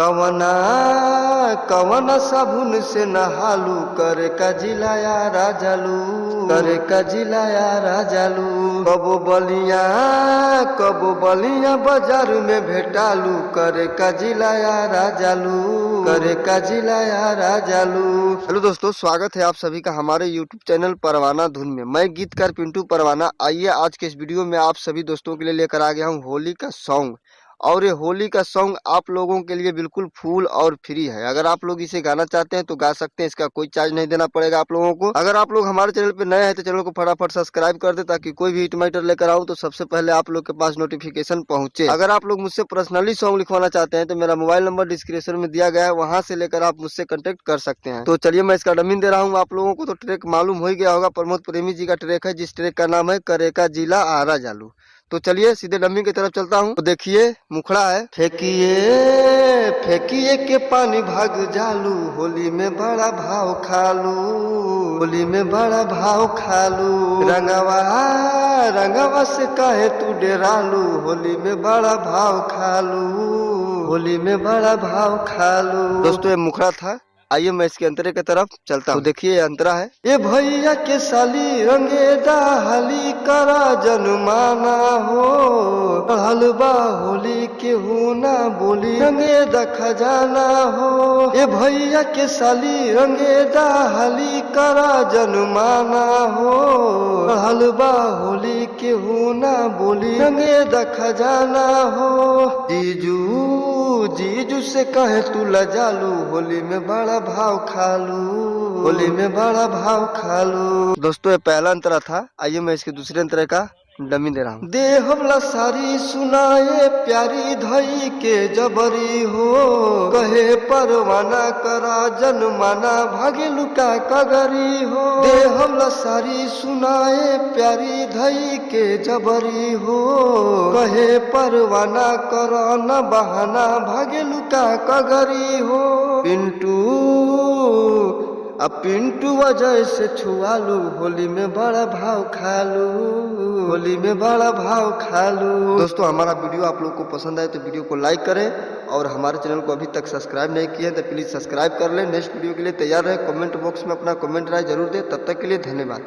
कवना कवना साबुन से नहालू करे का जिलाया राजालू करे का जिलाया राजालू कबो बलिया बाजार में भेटालू करे का जिलाया राजालू करे का जिलाया राजालू। हेलो दोस्तों, स्वागत है आप सभी का हमारे YouTube चैनल परवाना धुन में। मैं गीतकार पिंटू परवाना। आइए आज के इस वीडियो में आप सभी दोस्तों के लिए लेकर आ गया हूँ होली का सॉन्ग। और ये होली का सॉन्ग आप लोगों के लिए बिल्कुल फुल और फ्री है। अगर आप लोग इसे गाना चाहते हैं तो गा सकते हैं, इसका कोई चार्ज नहीं देना पड़ेगा आप लोगों को। अगर आप लोग हमारे चैनल पे नए हैं तो चैनल को फटाफट सब्सक्राइब कर दे, ताकि कोई भी हिट मैटर लेकर आऊं तो सबसे पहले आप लोग के पास नोटिफिकेशन पहुंचे। अगर आप लोग मुझसे पर्सनली सॉन्ग लिखवाना चाहते हैं तो मेरा मोबाइल नंबर डिस्क्रिप्शन में दिया गया है, वहां से लेकर आप मुझसे कॉन्टेक्ट कर सकते हैं। तो चलिए मैं इसका डमीन दे रहा हूँ आप लोगों को। तो ट्रैक मालूम हो ही गया होगा, प्रमोद प्रेमी जी का ट्रैक है, जिस ट्रैक का नाम है करे का जिला आरा जालू। तो चलिए सीधे डम्मी की तरफ चलता हूँ। तो देखिए मुखड़ा है, फेंकिए के पानी भाग जालू, होली में बड़ा भाव खालू, होली में बड़ा भाव खालू, रंगवा से कहे तू डेरालू, होली में बड़ा भाव खालू, होली में बड़ा भाव खालू। दोस्तों ये मुखड़ा था। आइए मैं इसके अंतरे की तरफ चलता हूँ। तो देखिए अंतरा है, ये भैया के साली रंगे दाहली करा जनमाना हो, बढ़ल बा होली के ना बोली रंगे द खजाना हो। ये भैया के साली रंगे दाहली करा जनमाना हो, बढ़ल बा होली के ना बोली रंगे द खजाना हो। जीजू से कहे तू लजालू, होली में बड़ा भाव खालू, होली में बड़ा भाव खालू। दोस्तों ये पहला अंतरा था। आइए मैं इसके दूसरे अंतरे का डमी दे रहा हूँ। देहबला सारी सुनाए प्यारी धई के जबरी हो, कहे परवाना करा जनमाना भागे लुका कगरी हो। देहबला सारी सुनाए प्यारी धई के जबरी हो, कहे परवाना करा न बहाना भागे लुका कगरी हो। पिंटू वजह से छुआलू, होली में बड़ा भाव खालू, होली में बड़ा भाव खालू। दोस्तों हमारा वीडियो आप लोग को पसंद आए तो वीडियो को लाइक करें, और हमारे चैनल को अभी तक सब्सक्राइब नहीं किए तो प्लीज सब्सक्राइब कर लें। नेक्स्ट वीडियो के लिए तैयार रहे। कमेंट बॉक्स में अपना कमेंट राय जरूर दें। तब तक के लिए धन्यवाद।